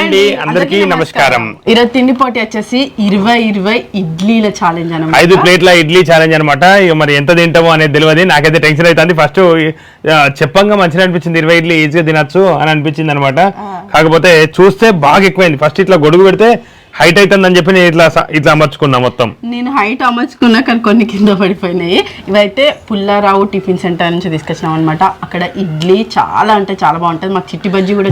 అండి అందరికీ నమస్కారం. ఈరోజు తిండి పోటీ వచ్చేసి 20 ఇడ్లీల ఛాలెంజ్ అన్నమాట. 5 ప్లేట్ల ఇడ్లీ ఛాలెంజ్ అనమాట. మరి ఎంత తింటామో అనేది తెలియదు. నాకైతే టెన్షన్ అవుతుంది. ఫస్ట్ చెప్పంగా మంచిగా అనిపించింది, 20 ఇడ్లీ ఈజీగా తినచ్చు అని అనిపించింది అనమాట. కాకపోతే చూస్తే బాగా ఎక్కువైంది. ఫస్ట్ ఇట్లా గొడుగు పెడితే హైట్ అవుతుందని చెప్పి నేను ఇట్లా అమర్చుకున్నా. మొత్తం నేను హైట్ అమర్చుకున్నా కానీ కొన్ని కింద పడిపోయినాయి. ఇవైతే పుల్లారావు టిఫిన్ సెంటర్ నుంచి తీసుకొచ్చినాం అనమాట. అక్కడ ఇడ్లీ చాలా అంటే చాలా బాగుంటది. మాకు చిట్టి బజ్జీ కూడా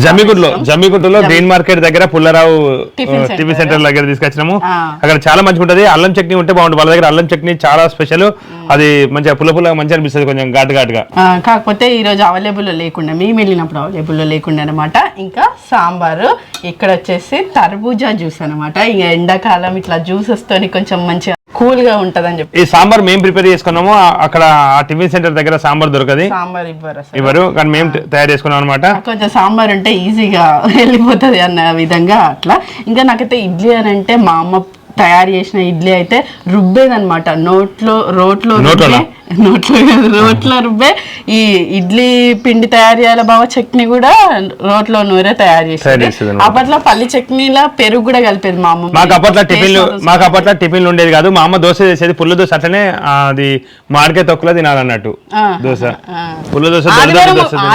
జమ్మిగుడ్లో గ్రీన్ మార్కెట్ దగ్గర పుల్లారావు టిఫిన్ సెంటర్ దగ్గర తీసుకొచ్చినాము. అక్కడ చాలా మంచిగా ఉంటది. అల్లం చట్నీ ఉంటే బాగుంటుంది. వాళ్ళ దగ్గర అల్లం చట్నీ చాలా స్పెషల్. అది మంచిగా పుల్ల మంచిగా అనిపిస్తుంది, కొంచెం ఘాటుగా. కాకపోతే ఈ రోజు అవైలబుల్ లేకుండా, మేము వెళ్ళినప్పుడు అవైలబుల్ లేకుండా అనమాట. ఇంకా సాంబారు, ఇక్కడ వచ్చేసి తర్బూజా జ్యూస్ అనమాట. ఇంకా ఎండాకాలం ఇట్లా జ్యూసెస్ తోని కొంచెం మంచిగా కూల్ గా ఉంటదని చెప్పి ఈ సాంబార్ మేము ప్రిపేర్ చేసుకున్నాము. అక్కడ ఆ టిఫిన్ సెంటర్ దగ్గర సాంబార్ దొరకదు, సాంబార్ ఇవ్వరు. కానీ మేము తయారు చేసుకున్నాం అనమాట. కొంచెం సాంబార్ ఉంటే ఈజీగా వెళ్ళిపోతుంది అన్న విధంగా అట్లా. ఇంకా నాకైతే ఇడ్లీ అని అంటే మా అమ్మ తయారు చేసిన ఇడ్లీ అయితే రుబ్బేదనమాట. రోట్లో రుబ్బే ఈ ఇడ్లీ పిండి తయారు చేయాలి బాగా. చట్నీ కూడా రోట్లో నూరే తయారు చేసేది. అప్పట్లో పల్లి చట్నీలా పెరుగు కూడా కలిపేది మా అమ్మ. మాకు అప్పట్లో టిఫిన్లు ఉండేది కాదు. మా అమ్మ దోశ చేసేది, పుల్ల దోశ. అట్లనే అది మామిడికాయ తొక్కులో తినాలన్నట్టు దోశ, పుల్ల దోశ.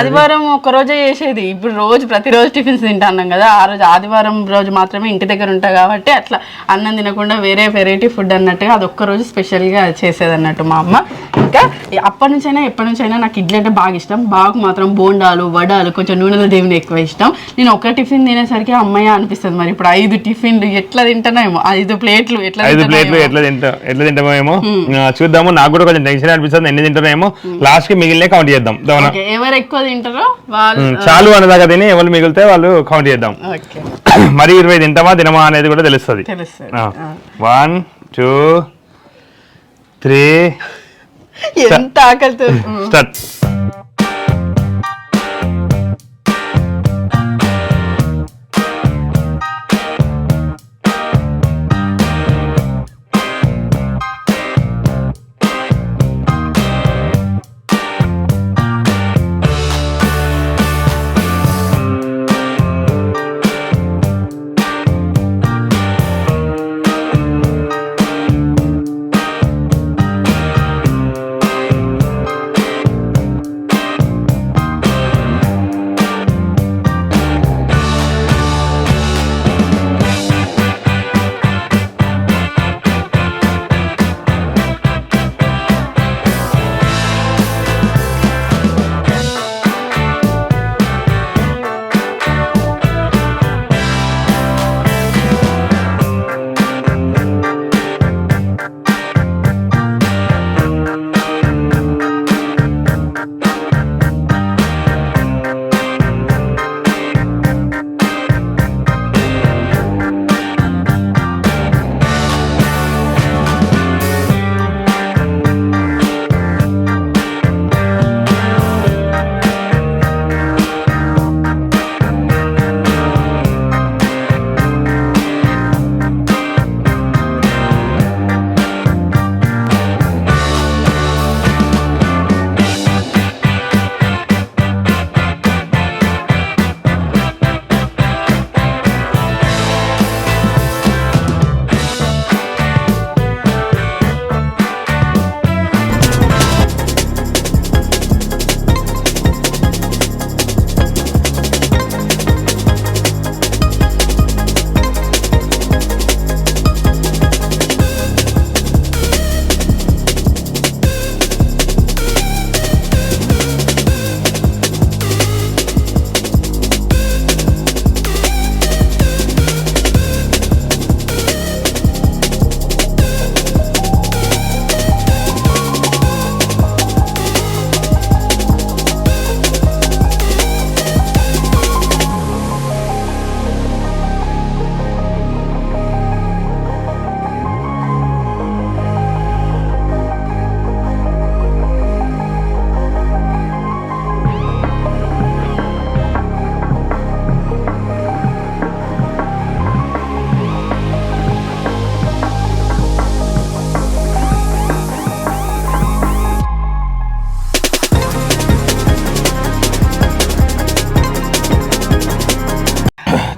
ఆదివారం ఒక రోజే చేసేది. ఇప్పుడు ప్రతిరోజు టిఫిన్స్ తింటాన్నాం కదా. ఆ రోజు ఆదివారం రోజు మాత్రమే ఇంటి దగ్గర ఉంటా కాబట్టి అట్లా అన్నం తినకుండా వేరే వెరైటీ ఫుడ్ అన్నట్టుగా అది ఒక్క రోజు స్పెషల్ గా చేసేది అన్నట్టు మా అమ్మ. ఇంకా ఎప్పటి నుంచైనా నాకు ఇడ్లీ అంటే బాగా ఇష్టం. బాగా మాత్రం బోండాలు, వడాలు, కొంచెం నూనెల దేవుని ఎక్కువ ఇష్టం. నేను ఒక టిఫిన్ తినేసరికి అమ్మయ్య అనిపిస్తుంది. మరి ఇప్పుడు 5 టిఫిన్లు ఎట్లా తింటానేమో, 5 ప్లేట్లు ఎట్లా తింటామేమో చూద్దాము. నాకు కూడా కొంచెం టెన్షన్ అనిపిస్తుంది, ఎన్ని తింటారేమో. లాస్ట్ కి మిగిలిన కౌంట్ చేద్దాం. ఎవరు ఎక్కువ తింటారో వాళ్ళు చాలు అన్నదాకా తిని ఎవరు మిగిలితే వాళ్ళు కౌంట్ చేద్దాం. మరి 20 తినమా అనేది కూడా తెలుస్తుంది. 1 2 3 ఎంత ఆకలితో స్టార్ట్.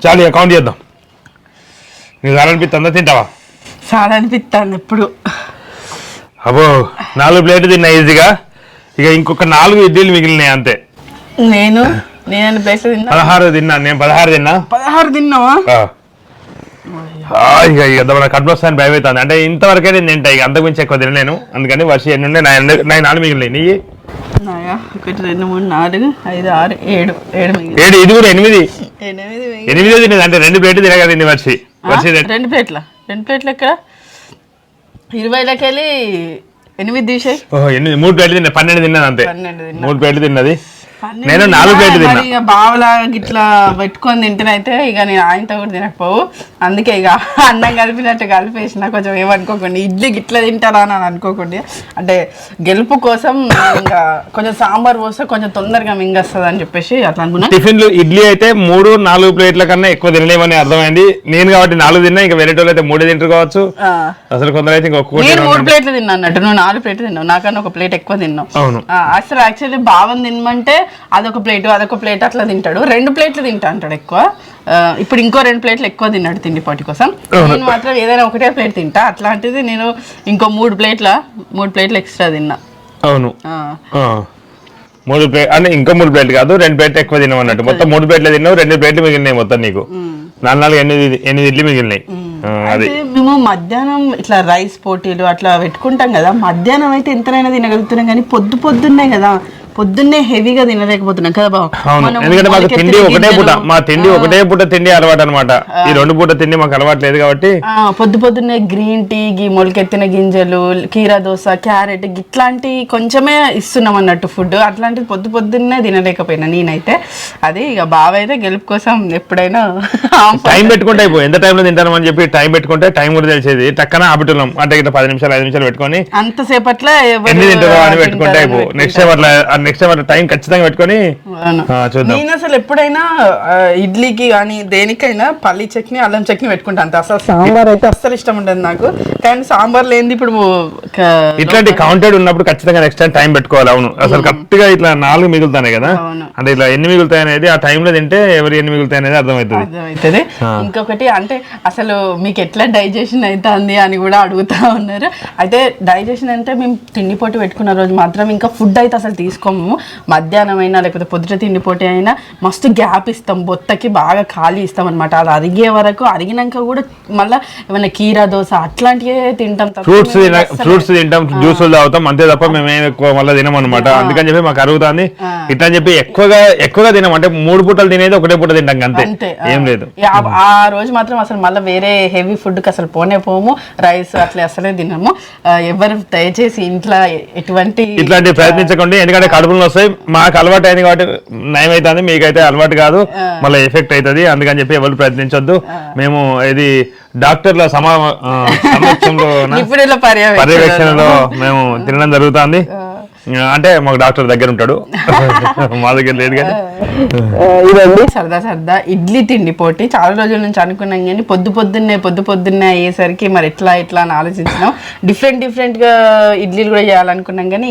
చాలు అకౌంట్ చేద్దాం. నీకు అనిపిస్తుందా? తింటావా? చాలా అనిపిస్తుంది ఎప్పుడు. అబ్బో 4 ప్లేట్లు తిన్నా ఈజీగా. ఇక ఇంకొక 4 ఇడ్లీలు మిగిలినాయి అంతే. నేను ప్లేట్లు తిన్నా. 16 తిన్నా. నేను 16 తిన్నా. 16 తిన్నావా? ఇక మన కడుపు వస్తాను భయం అవుతుంది. అంటే ఇంతవరకే నేను తింటా, ఇక అంతకుమించి ఎక్కువ తినలేను. అందుకని వర్షం ఎన్ని ఉండే 9 మిగిలినాయి. నీ 1 2 3 4 5 6 7 7 ఇది కూడా 8 తినేది. అంటే 2 ప్లేట్లు తినగలిగింది వర్షి. 2 ప్లేట్ల ఎక్కడ 20లోకి వెళ్ళి 8 తీసేయి. ఓహో 8 3 ప్లేట్లు తిన్నా. 12 తిన్నది అంతే. 3 ప్లేట్లు తిన్నది. నేను 4 ప్లేట్లు తిన్నా. ఇక బావలా ఇట్లా పెట్టుకొని తింటేనైతే ఇక నేను ఆయనతో కూడా తినకపోవు. అందుకే ఇక అన్నం కలిపినట్టు కలిపేసిన. కొంచెం ఏమనుకోకండి, ఇడ్లీ గిట్లా తింటారా అని అనుకోకండి. అంటే గెలుపు కోసం ఇంకా కొంచెం సాంబార్ పోస్తే కొంచెం తొందరగా మింగేస్తుంది అని చెప్పేసి అట్లా అనుకున్నా. టిఫిన్లు ఇడ్లీ అయితే 3-4 ప్లేట్ల కన్నా ఎక్కువ తినలేమని అర్థమైంది. నేను కాబట్టి 4 తిన్నా. ఇంకా వేరే వాళ్ళు అయితే 3 తింటారు కావచ్చు. అసలు కొందరైతే ఇంకొక 3 ప్లేట్లు తిన్నా అన్నట్టు. నువ్వు 4 ప్లేట్లు తిన్నావు, నాకన్నా 1 ప్లేట్ ఎక్కువ తిన్నావు. అవును. అసలు యాక్చువల్లీ బావని తినమంటే అదొక ప్లేట్ అట్లా తింటాడు. 2 ప్లేట్లు తింటా అంటాడు ఎక్కువ. ఇప్పుడు ఇంకో 2 ప్లేట్లు ఎక్కువ తిన్నాడు తిండి పాటి కోసం. నేను మాత్రం ఏదైనా ఒకటే ప్లేట్ తింటా. అట్లాంటిది నేను ఇంకో 3 ప్లేట్లు ఎక్స్ట్రా తిన్నా. అవును 3 ప్లేట్ అంటే ఇంకా 3 ప్లేట్లు కాదు, 2 ప్లేట్లు ఎక్కువ తిన్నామన్నట్టు. మొత్తం 3 ప్లేట్లు తిన్నావు, 2 ప్లేట్లు మిగిలినాయి మొత్తం నీకు. 4 8 ఇడ్లీ మిగిలినాయి. అది మేము మధ్యాహ్నం ఇట్లా రైస్ పోటీలు అట్లా పెట్టుకుంటాం కదా. మధ్యాహ్నం అయితే ఎంతైనా తినగలుగుతున్నాం, కానీ పొద్దున్నే కదా, పొద్దున్నే హెవీగా తినలేకపోతున్నాం కదా బాబు. ఎందుకంటే మాకు తిండి ఒకటే పూట, మా తిండి ఒకటే పూట తిండి అలవాటు అనమాట. ఈ 2 పూట తిండి మాకు అలవాటు లేదు కాబట్టి పొద్దున్నే గ్రీన్ టీ, మొలకెత్తిన గింజలు, కీరా దోస, క్యారెట్ ఇట్లాంటి కొంచెమే ఇస్తున్నాం అన్నట్టు ఫుడ్. అట్లాంటిది పొద్దున్నే తినలేకపోయినా నేనైతే. అది ఇక బావ అయితే గెలుపు కోసం ఎప్పుడైనా టైం పెట్టుకుంటే అయిపోయి ఎంత టైంలో తింటామని చెప్పి టైం పెట్టుకుంటే టైం కూడా తెలిసేది. టక్కన ఆపుతున్నాం అంటే ఇట్లా 10 నిమిషాలు 5 నిమిషాలు పెట్టుకొని అంతసేపట్లో ఎన్ని తింటారో అని పెట్టుకుంటే అయిపో. నెక్స్ట్ టైం టైం ఖచ్చితంగా పెట్టుకొని చూద్దాం. నేను అసలు ఎప్పుడైనా ఇడ్లీకి కానీ దేనికైనా పల్లి చట్నీ, అల్లం చట్నీ పెట్టుకుంటాను. అసలు సాంబార్ అయితే అస్సలు ఇష్టం ఉండదు నాకు. కానీ సాంబార్ లేనిది ఇప్పుడు ఇట్లాంటి కౌంటెడ్ ఉన్నప్పుడు ఖచ్చితంగా నెక్స్ట్ టైం పెట్టుకోవాలి. అవును, అసలు కరెక్ట్ గా ఇట్లా 4 మిగులుతాయి కదా, అంటే ఇట్లా ఎన్ని మిగులుతాయి అనేది ఆ టైంలో తింటే ఎవరు ఎన్ని మిగులుతాయి అనేది అర్థమవుతుంది. ఇంకొకటి అంటే అసలు మీకు ఎట్లా డైజెషన్ అవుతుంది అని కూడా అడుగుతా ఉన్నారు. అయితే డైజెషన్ అంటే మేము తిండి పోటీ పెట్టుకున్న రోజు మాత్రం ఇంకా ఫుడ్ అయితే అసలు తీసుకోము. మధ్యాహ్నం అయినా లేకపోతే పొద్దుట తిండి పోటీ అయినా మస్తు గ్యాప్ ఇస్తాం, బొత్తకి బాగా ఖాళీ ఇస్తాం అనమాట. అది అరిగే వరకు, అరిగినాక కూడా మళ్ళీ ఏమైనా కీరా దోశ అట్లాంటివే తింటాం. ఫ్రూట్స్ తింటాం, జ్యూసులు తాగుతాం అంతే తప్ప మేమేం ఎక్కువ మళ్ళీ తినం అనమాట. అందుకని చెప్పి మాకు అరుగుతుంది. ఇట్లా చెప్పి ఎక్కువగా తినం, అంటే 3 పూటలు తినేది ఒకటే పూట తింటాం అంతే, ఏం లేదు. ఆ రోజు మాత్రం అసలు మళ్ళీ వేరే హెవీ ఫుడ్ కి అసలు పోము. రైస్ అట్లా అసలే తినము. ఎవరు దయచేసి ఇంట్లో ఇట్లాంటి ప్రయత్నించకండి, ఎందుకంటే కడుపులు వస్తాయి. మాకు అలవాటు అయింది కాబట్టి నయం అవుతుంది, మీకైతే అలవాటు కాదు, మళ్ళీ ఎఫెక్ట్ అవుతుంది. అందుకని చెప్పి ఎవరు ప్రయత్నించొద్దు. మేము ఇది డాక్టర్ల పర్యవేక్షణలో మేము తినడం జరుగుతుంది. అంటే మాకు డాక్టర్ దగ్గర ఉంటాడు, మా దగ్గర లేదు. కానీ ఇదండి సరదా ఇడ్లీ తిండి పోటీ. చాలా రోజుల నుంచి అనుకున్నాం, కానీ పొద్దున్నే అయ్యేసరికి మరి ఎట్లా అని ఆలోచించినాం. డిఫరెంట్ గా ఇడ్లీలు కూడా చేయాలనుకున్నాం, కానీ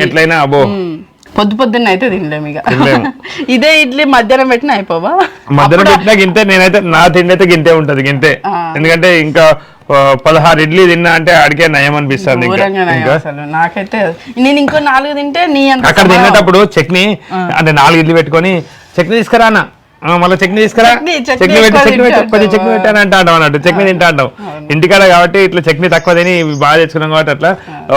ఎట్లయినా అబ్బో పొద్దున్నే అయితే తినలేము. ఇక ఇదే ఇడ్లీ మధ్యాహ్నం పెట్టినా అయిపోవా? మధ్యాహ్నం పెట్టినా గింతే. నేనైతే నా తిండి అయితే గింతే ఉంటది, గింతే. ఎందుకంటే ఇంకా 16 ఇడ్లీ తిన్నా అంటే అడిగే నయం అనిపిస్తుంది. నాకైతే నేను ఇంకో 4 తింటే అక్కడ తినేటప్పుడు చట్నీ అంటే 4 ఇడ్లీ పెట్టుకొని చట్నీ తీసుకురా అన్న, మళ్ళీ చట్నీ తీసుకురా, చట్నీ పెట్టాను అంటాం అన్నట్టు. చట్నీ తింటా అంటాం ఇంటికాడ కాబట్టి. ఇట్లా చట్నీ తక్కువ తిని బాగా తెచ్చుకున్నాం కాబట్టి అట్లా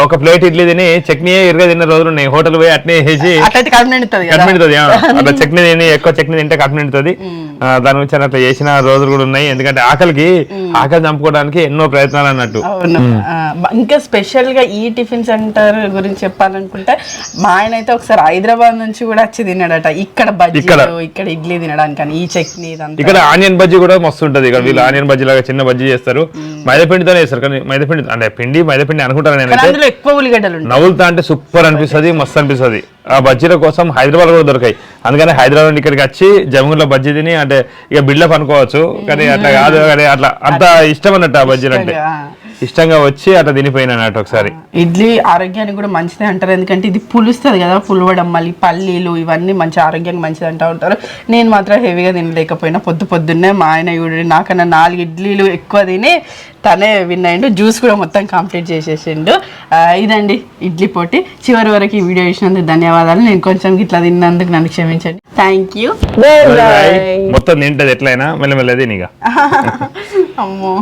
ఒక ప్లేట్ ఇడ్లీ తిని చట్నీ ఇరుగా తిన్న రోజులు ఉన్నాయి. హోటల్ పోయి అట్నే వేసి కడుపునిండుతుంది. అట్లా చట్నీ తిని ఎక్కువ చట్నీ తింటే కడుపునిండుతుంది. దాని గురించి అట్లా చేసిన రోజులు కూడా ఉన్నాయి. ఎందుకంటే ఆకలి చంపుకోవడానికి ఎన్నో ప్రయత్నాలు అన్నట్టు. ఇంకా స్పెషల్ గా ఈ టిఫిన్ సెంటర్ గురించి చెప్పాలనుకుంటే, మా ఆయన అయితే ఒకసారి హైదరాబాద్ నుంచి కూడా వచ్చి తిన్నాడట. ఇక్కడ ఇడ్లీ తినడానికి ఈ చట్నీ. ఇక్కడ ఆనియన్ బజ్జీ కూడా మస్తు ఉంటది. ఇక్కడ వీళ్ళు ఆనియన్ బజ్జీ లాగా చిన్న బజ్జీ చేస్తారు, మైదాపిండితోనే చేస్తారు. కానీ మైదాపిండి అంటే మైదాపిండి అనుకుంటాను నేను. ఎక్కువ ఉల్లిగడ్డలు నవ్వులుతా అంటే సూపర్ అనిపిస్తుంది, మస్తు అనిపిస్తుంది. ఆ బజ్జీల కోసం హైదరాబాద్ కూడా దొరికాయి. అందుకని హైదరాబాద్ నుండి ఇక్కడికి వచ్చి జమ్ములో బజ్జీ తిని అంటే ఇక బిల్డప్ అనుకోవచ్చు, కానీ అట్లా కాదు. కానీ అట్లా అంత ఇష్టం అన్నట్టు ఆ బజ్జీలు అంటే. ఇష్టంగా వచ్చి అట్లా తినిపోయినా అన్నట్టు ఒకసారి. ఇడ్లీ ఆరోగ్యానికి కూడా మంచిదే అంటారు, ఎందుకంటే ఇది పులుస్తుంది కదా, పులవడం మళ్ళీ పల్లీలు ఇవన్నీ మంచి ఆరోగ్యానికి మంచిది అంటూ ఉంటారు. నేను మాత్రం హెవీగా తినలేకపోయినా పొద్దున్నే మా ఆయన చూడండి నాకన్నా 4 ఇడ్లీలు ఎక్కువ తిని తనే విన్ అయ్యిండు, జ్యూస్ కూడా మొత్తం కంప్లీట్ చేసేసిండు. ఇదండి ఇడ్లీ పోటీ. చివరి వరకు ఈ వీడియో చూసినందుకు ధన్యవాదాలు. నేను కొంచెం ఇట్లా తిన్నందుకు నన్ను క్షమించండి. Thank you. మొత్తం తింటది ఎట్లయినా మెల్లమెల్లది నీగా. అమ్మో.